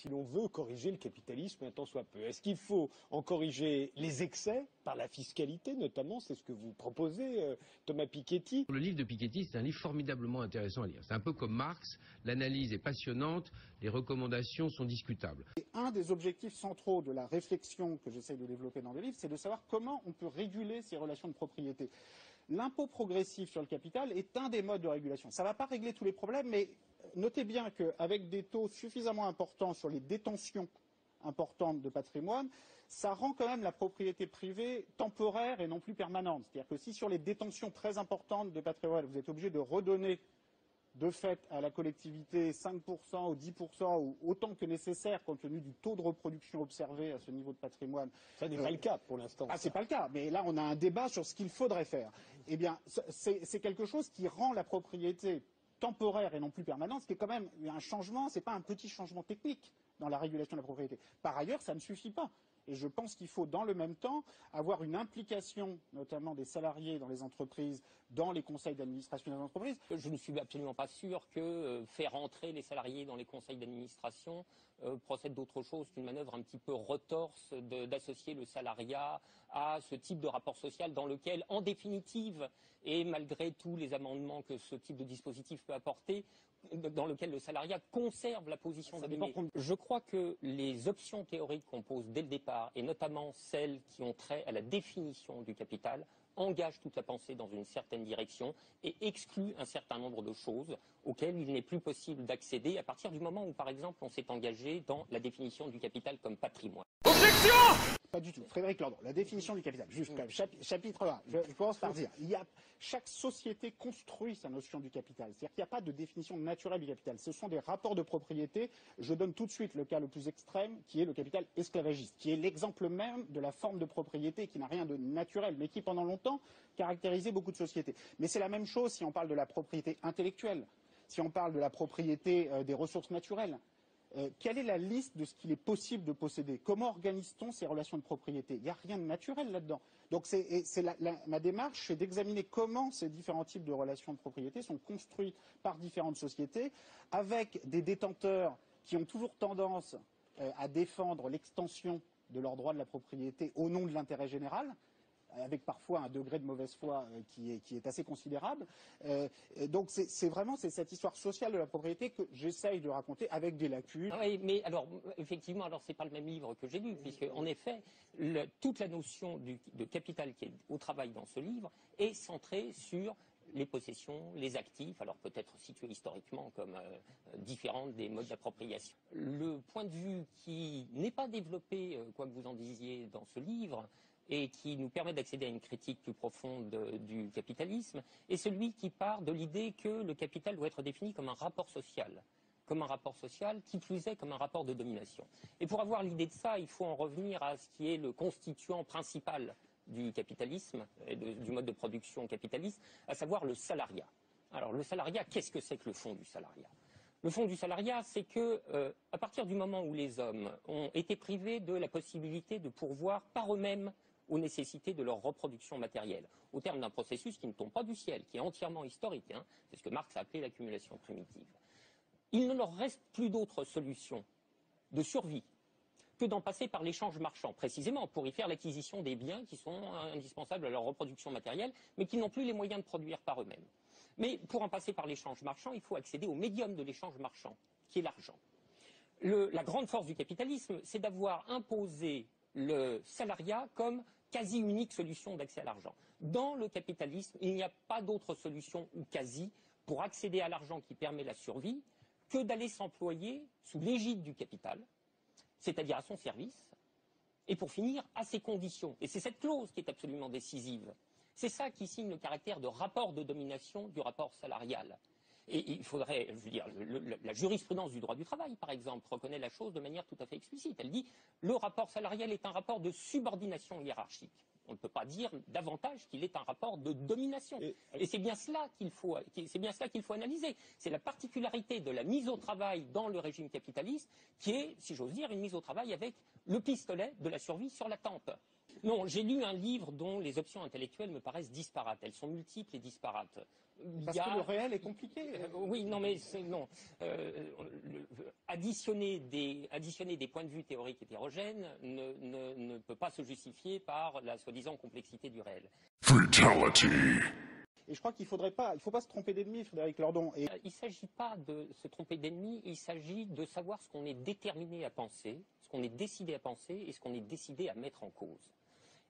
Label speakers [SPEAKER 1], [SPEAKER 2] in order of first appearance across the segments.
[SPEAKER 1] si l'on veut corriger le capitalisme un tant soit peu? Est-ce qu'il faut en corriger les excès, par la fiscalité notamment, c'est ce que vous proposez, Thomas Piketty?
[SPEAKER 2] Le livre de Piketty, c'est un livre formidablement intéressant à lire. C'est un peu comme Marx, l'analyse est passionnante, les recommandations sont discutables.
[SPEAKER 3] Et un des objectifs centraux de la réflexion que j'essaie de développer dans le livre, c'est de savoir comment on peut réguler ces relations de propriété. L'impôt progressif sur le capital est un des modes de régulation. Ça ne va pas régler tous les problèmes, mais notez bien qu'avec des taux suffisamment importants sur les détentions importantes de patrimoine, ça rend quand même la propriété privée temporaire et non plus permanente. C'est-à-dire que si sur les détentions très importantes de patrimoine, vous êtes obligé de redonner de fait à la collectivité 5% ou 10% ou autant que nécessaire compte tenu du taux de reproduction observé à ce niveau de patrimoine.
[SPEAKER 1] Ça n'est pas le cas pour l'instant.
[SPEAKER 3] Ah, c'est pas le cas, mais là on a un débat sur ce qu'il faudrait faire. Eh bien, c'est quelque chose qui rend la propriété temporaire et non plus permanente, ce qui est quand même un changement, c'est pas un petit changement technique dans la régulation de la propriété. Par ailleurs, ça ne suffit pas. Et je pense qu'il faut, dans le même temps, avoir une implication, notamment des salariés dans les entreprises, dans les conseils d'administration des entreprises.
[SPEAKER 4] Je ne suis absolument pas sûr que faire entrer les salariés dans les conseils d'administration procède d'autre chose qu'une manœuvre un petit peu retorse d'associer le salariat à ce type de rapport social dans lequel, en définitive, et malgré tous les amendements que ce type de dispositif peut apporter, dans lequel le salariat conserve la position d'abîmé. Je crois que les options théoriques qu'on pose dès le départ, et notamment celles qui ont trait à la définition du capital, engagent toute la pensée dans une certaine direction et excluent un certain nombre de choses auxquelles il n'est plus possible d'accéder à partir du moment où, par exemple, on s'est engagé dans la définition du capital comme patrimoine.
[SPEAKER 3] Objection! Pas du tout. Frédéric Lordon, la définition du capital. Juste quand même, chapitre 1. Je commence par dire, chaque société construit sa notion du capital. C'est-à-dire qu'il n'y a pas de définition naturelle du capital. Ce sont des rapports de propriété. Je donne tout de suite le cas le plus extrême, qui est le capital esclavagiste, qui est l'exemple même de la forme de propriété qui n'a rien de naturel, mais qui pendant longtemps caractérisait beaucoup de sociétés. Mais c'est la même chose si on parle de la propriété intellectuelle, si on parle de la propriété des ressources naturelles. Quelle est la liste de ce qu'il est possible de posséder? Comment organise-t-on ces relations de propriété? Il n'y a rien de naturel là-dedans. Donc ma démarche, c'est d'examiner comment ces différents types de relations de propriété sont construits par différentes sociétés, avec des détenteurs qui ont toujours tendance à défendre l'extension de leurs droits de la propriété au nom de l'intérêt général, avec parfois un degré de mauvaise foi qui est assez considérable. Donc c'est vraiment cette histoire sociale de la propriété que j'essaye de raconter avec des lacunes.
[SPEAKER 4] Ah oui, mais alors, effectivement, alors c'est pas le même livre que j'ai lu, puisque en effet, toute la notion de capital qui est au travail dans ce livre est centrée sur les possessions, les actifs, alors peut-être situés historiquement comme différents des modes d'appropriation. Le point de vue qui n'est pas développé, quoi que vous en disiez, dans ce livre, et qui nous permet d'accéder à une critique plus profonde du capitalisme, est celui qui part de l'idée que le capital doit être défini comme un rapport social, qui plus est comme un rapport de domination. Et pour avoir l'idée de ça, il faut en revenir à ce qui est le constituant principal du capitalisme, et du mode de production capitaliste, à savoir le salariat. Alors le salariat, qu'est-ce que c'est que le fond du salariat ? Le fond du salariat, c'est que, à partir du moment où les hommes ont été privés de la possibilité de pourvoir par eux-mêmes aux nécessités de leur reproduction matérielle, au terme d'un processus qui ne tombe pas du ciel, qui est entièrement historique, c'est ce que Marx a appelé l'accumulation primitive. Il ne leur reste plus d'autre solution de survie que d'en passer par l'échange marchand, précisément pour y faire l'acquisition des biens qui sont indispensables à leur reproduction matérielle, mais qui n'ont plus les moyens de produire par eux-mêmes. Mais pour en passer par l'échange marchand, il faut accéder au médium de l'échange marchand, qui est l'argent. La grande force du capitalisme, c'est d'avoir imposé le salariat comme quasi unique solution d'accès à l'argent. Dans le capitalisme, il n'y a pas d'autre solution, ou quasi, pour accéder à l'argent qui permet la survie, que d'aller s'employer sous l'égide du capital, c'est-à-dire à son service, et pour finir, à ses conditions. Et c'est cette clause qui est absolument décisive. C'est ça qui signe le caractère de rapport de domination du rapport salarial. Et il faudrait, je veux dire, la jurisprudence du droit du travail, par exemple, reconnaît la chose de manière tout à fait explicite. Elle dit le rapport salarial est un rapport de subordination hiérarchique. On ne peut pas dire davantage qu'il est un rapport de domination. Et c'est bien cela qu'il faut analyser. C'est la particularité de la mise au travail dans le régime capitaliste qui est, si j'ose dire, une mise au travail avec le pistolet de la survie sur la tempe. Non, j'ai lu un livre dont les options intellectuelles me paraissent disparates. Elles sont multiples et disparates.
[SPEAKER 3] Parce que le réel est compliqué.
[SPEAKER 4] Oui, non, mais non. Additionner des points de vue théoriques hétérogènes ne peut pas se justifier par la soi-disant complexité du réel.
[SPEAKER 5] Fatality.
[SPEAKER 3] Et je crois qu'il ne faut pas se tromper d'ennemi, Frédéric Lordon. Et...
[SPEAKER 4] Il ne s'agit pas de se tromper d'ennemi, il s'agit de savoir ce qu'on est déterminé à penser, ce qu'on est décidé à penser et ce qu'on est décidé à mettre en cause.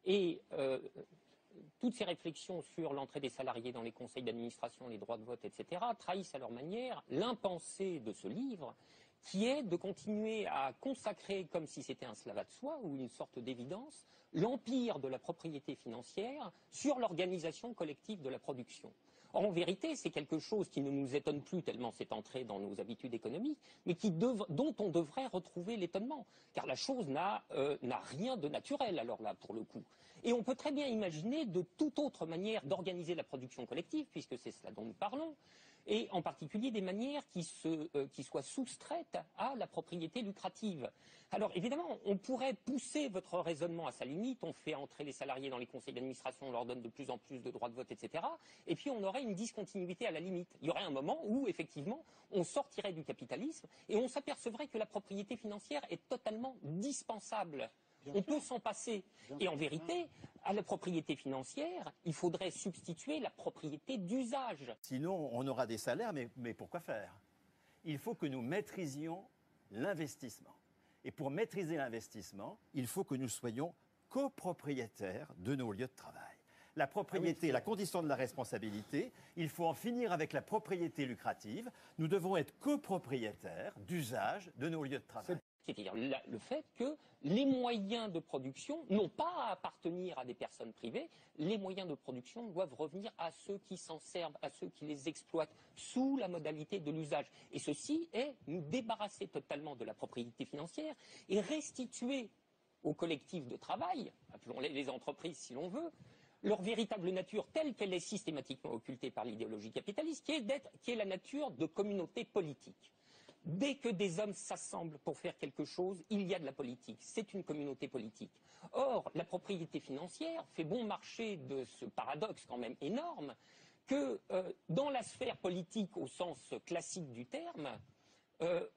[SPEAKER 4] Et toutes ces réflexions sur l'entrée des salariés dans les conseils d'administration, les droits de vote, etc., trahissent à leur manière l'impensé de ce livre, qui est de continuer à consacrer, comme si c'était un slavat de soi ou une sorte d'évidence, l'empire de la propriété financière sur l'organisation collective de la production. Or, en vérité, c'est quelque chose qui ne nous étonne plus tellement c'est entré dans nos habitudes économiques, mais dont on devrait retrouver l'étonnement, car la chose n'a rien de naturel, alors là, pour le coup. Et on peut très bien imaginer de toute autre manière d'organiser la production collective, puisque c'est cela dont nous parlons, et en particulier des manières qui soient soustraites à la propriété lucrative. Alors évidemment, on pourrait pousser votre raisonnement à sa limite, on fait entrer les salariés dans les conseils d'administration, on leur donne de plus en plus de droits de vote, etc. Et puis on aurait une discontinuité à la limite. Il y aurait un moment où, effectivement, on sortirait du capitalisme et on s'apercevrait que la propriété financière est totalement dispensable. On peut s'en passer. Et en vérité, à la propriété financière, il faudrait substituer la propriété d'usage.
[SPEAKER 6] Sinon, on aura des salaires, mais pourquoi faire? Il faut que nous maîtrisions l'investissement. Et pour maîtriser l'investissement, il faut que nous soyons copropriétaires de nos lieux de travail. La propriété, la condition de la responsabilité, il faut en finir avec la propriété lucrative. Nous devons être copropriétaires d'usage de nos lieux de travail.
[SPEAKER 4] C'est-à-dire le fait que les moyens de production n'ont pas à appartenir à des personnes privées, les moyens de production doivent revenir à ceux qui s'en servent, à ceux qui les exploitent sous la modalité de l'usage. Et ceci est nous débarrasser totalement de la propriété financière et restituer aux collectifs de travail, appelons-les les entreprises si l'on veut, leur véritable nature telle qu'elle est systématiquement occultée par l'idéologie capitaliste, qui est la nature de communauté politique. Dès que des hommes s'assemblent pour faire quelque chose, il y a de la politique. C'est une communauté politique. Or, la propriété financière fait bon marché de ce paradoxe quand même énorme que dans la sphère politique au sens classique du terme,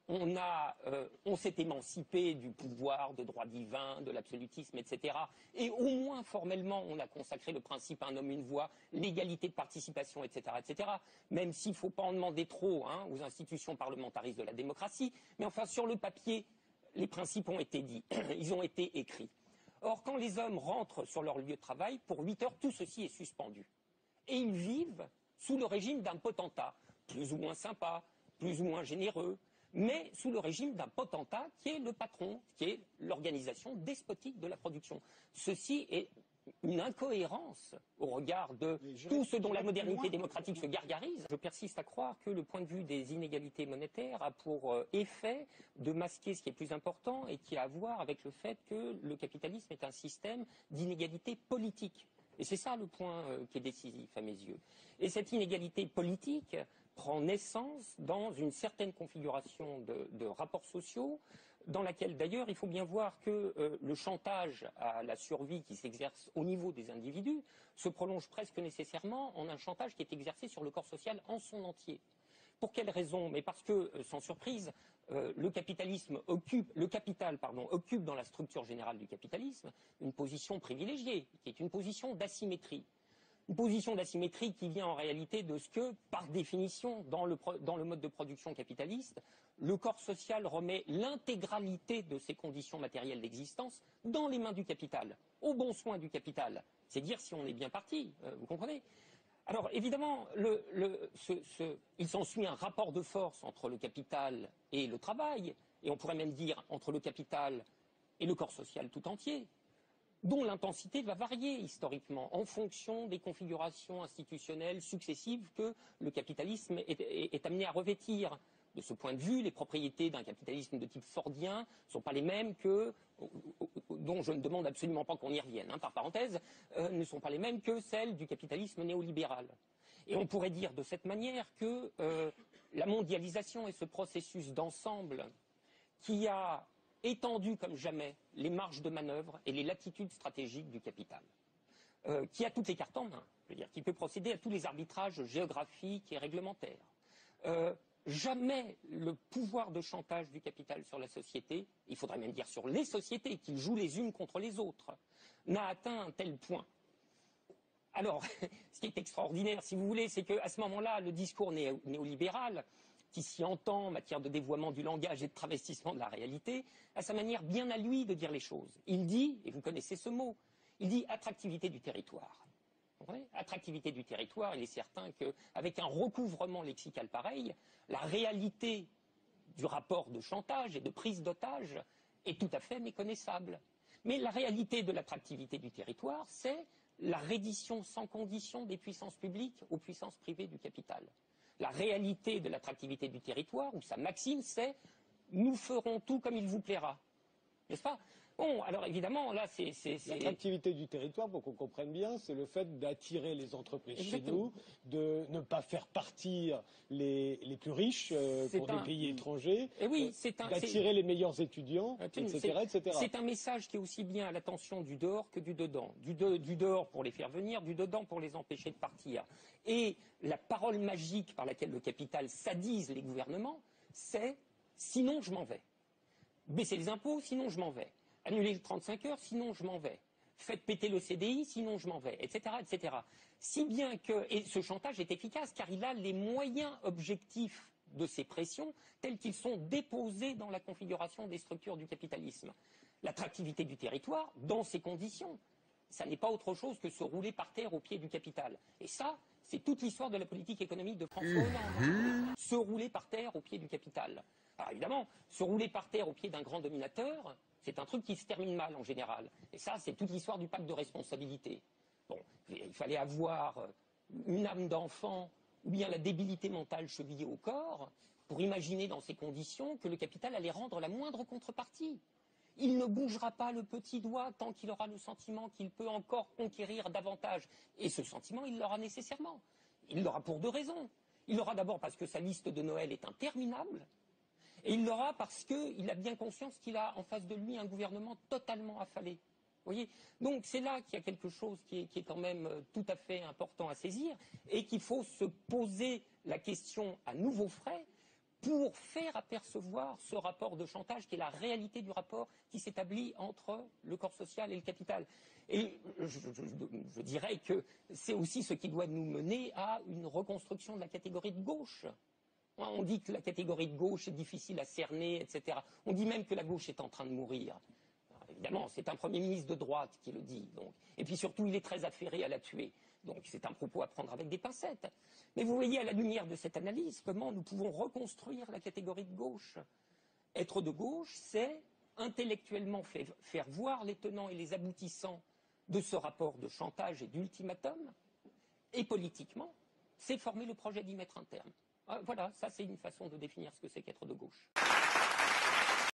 [SPEAKER 4] on s'est émancipé du pouvoir, de droit divin, de l'absolutisme, etc. Et au moins formellement, on a consacré le principe un homme, une voix, l'égalité de participation, etc., etc. Même s'il ne faut pas en demander trop aux institutions parlementaristes de la démocratie. Mais enfin, sur le papier, les principes ont été dits, ils ont été écrits. Or, quand les hommes rentrent sur leur lieu de travail, pour 8 heures, tout ceci est suspendu. Et ils vivent sous le régime d'un potentat, plus ou moins sympa, plus ou moins généreux, mais sous le régime d'un potentat qui est le patron, qui est l'organisation despotique de la production. Ceci est une incohérence au regard de tout ce dont la modernité démocratique se gargarise. Je persiste à croire que le point de vue des inégalités monétaires a pour effet de masquer ce qui est plus important et qui a à voir avec le fait que le capitalisme est un système d'inégalité politique. Et c'est ça le point qui est décisif à mes yeux. Et cette inégalité politique prend naissance dans une certaine configuration de rapports sociaux, dans laquelle d'ailleurs il faut bien voir que le chantage à la survie qui s'exerce au niveau des individus se prolonge presque nécessairement en un chantage qui est exercé sur le corps social en son entier. Pour quelle raison? Mais parce que, sans surprise, le capital occupe dans la structure générale du capitalisme une position privilégiée, qui est une position d'asymétrie. Une position d'asymétrie qui vient en réalité de ce que, par définition, dans le mode de production capitaliste, le corps social remet l'intégralité de ses conditions matérielles d'existence dans les mains du capital, au bon soin du capital. C'est dire si on est bien parti, vous comprenez? Alors évidemment, il s'ensuit un rapport de force entre le capital et le travail, et on pourrait même dire entre le capital et le corps social tout entier, dont l'intensité va varier historiquement en fonction des configurations institutionnelles successives que le capitalisme est amené à revêtir. De ce point de vue, les propriétés d'un capitalisme de type fordien ne sont pas les mêmes dont je ne demande absolument pas qu'on y revienne, par parenthèse, ne sont pas les mêmes que celles du capitalisme néolibéral. Et on pourrait dire de cette manière que la mondialisation est ce processus d'ensemble qui a étendu comme jamais les marges de manœuvre et les latitudes stratégiques du capital, qui a toutes les cartes en main. Je veux dire, qui peut procéder à tous les arbitrages géographiques et réglementaires. Jamais le pouvoir de chantage du capital sur la société, il faudrait même dire sur les sociétés, qu'ils jouent les unes contre les autres, n'a atteint un tel point. Alors, ce qui est extraordinaire, si vous voulez, c'est qu'à ce moment-là, le discours néolibéral, qui s'y entend en matière de dévoiement du langage et de travestissement de la réalité, a sa manière bien à lui de dire les choses. Il dit, et vous connaissez ce mot, il dit attractivité du territoire. Vous comprenez ? Attractivité du territoire, il est certain qu'avec un recouvrement lexical pareil, la réalité du rapport de chantage et de prise d'otage est tout à fait méconnaissable. Mais la réalité de l'attractivité du territoire, c'est la reddition sans condition des puissances publiques aux puissances privées du capital. La réalité de l'attractivité du territoire, ou sa maxime, c'est « nous ferons tout comme il vous plaira ». N'est-ce pas ? Bon, alors évidemment, là, c'est...
[SPEAKER 1] L'attractivité du territoire, pour qu'on comprenne bien, c'est le fait d'attirer les entreprises
[SPEAKER 4] Exactement.
[SPEAKER 1] chez nous, de ne pas faire partir les plus riches pour des pays étrangers,
[SPEAKER 4] Et oui,
[SPEAKER 1] d'attirer les meilleurs étudiants, etc., etc.
[SPEAKER 4] C'est un message qui est aussi bien à l'attention du dehors que du dedans. Du dehors pour les faire venir, du dedans pour les empêcher de partir. Et la parole magique par laquelle le capital sadise les gouvernements, c'est « sinon je m'en vais ». Baisser les impôts, sinon je m'en vais. Annuler le 35 heures, sinon je m'en vais. Faites péter le CDI, sinon je m'en vais, etc., etc. Si bien que, et ce chantage est efficace car il a les moyens objectifs de ces pressions tels qu'ils sont déposés dans la configuration des structures du capitalisme. L'attractivité du territoire, dans ces conditions, ça n'est pas autre chose que se rouler par terre au pied du capital. Et ça, c'est toute l'histoire de la politique économique de François Hollande. Se rouler par terre au pied du capital. Alors évidemment, se rouler par terre au pied d'un grand dominateur, c'est un truc qui se termine mal en général. Et ça, c'est toute l'histoire du pacte de responsabilité. Bon, il fallait avoir une âme d'enfant ou bien la débilité mentale chevillée au corps pour imaginer dans ces conditions que le capital allait rendre la moindre contrepartie. Il ne bougera pas le petit doigt tant qu'il aura le sentiment qu'il peut encore conquérir davantage. Et ce sentiment, il l'aura nécessairement. Il l'aura pour deux raisons. Il l'aura d'abord parce que sa liste de Noël est interminable. Et il l'aura parce qu'il a bien conscience qu'il a en face de lui un gouvernement totalement affalé. Vous voyez ? Donc c'est là qu'il y a quelque chose qui est quand même tout à fait important à saisir et qu'il faut se poser la question à nouveau frais pour faire apercevoir ce rapport de chantage qui est la réalité du rapport qui s'établit entre le corps social et le capital. Et je dirais que c'est aussi ce qui doit nous mener à une reconstruction de la catégorie de gauche. On dit que la catégorie de gauche est difficile à cerner, etc. On dit même que la gauche est en train de mourir. Alors, évidemment, c'est un Premier ministre de droite qui le dit. Donc. Et puis surtout, il est très affairé à la tuer. Donc c'est un propos à prendre avec des pincettes. Mais vous voyez à la lumière de cette analyse comment nous pouvons reconstruire la catégorie de gauche. Être de gauche, c'est intellectuellement faire voir les tenants et les aboutissants de ce rapport de chantage et d'ultimatum. Et politiquement, c'est former le projet d'y mettre un terme. Voilà, ça c'est une façon de définir ce que c'est qu'être de gauche.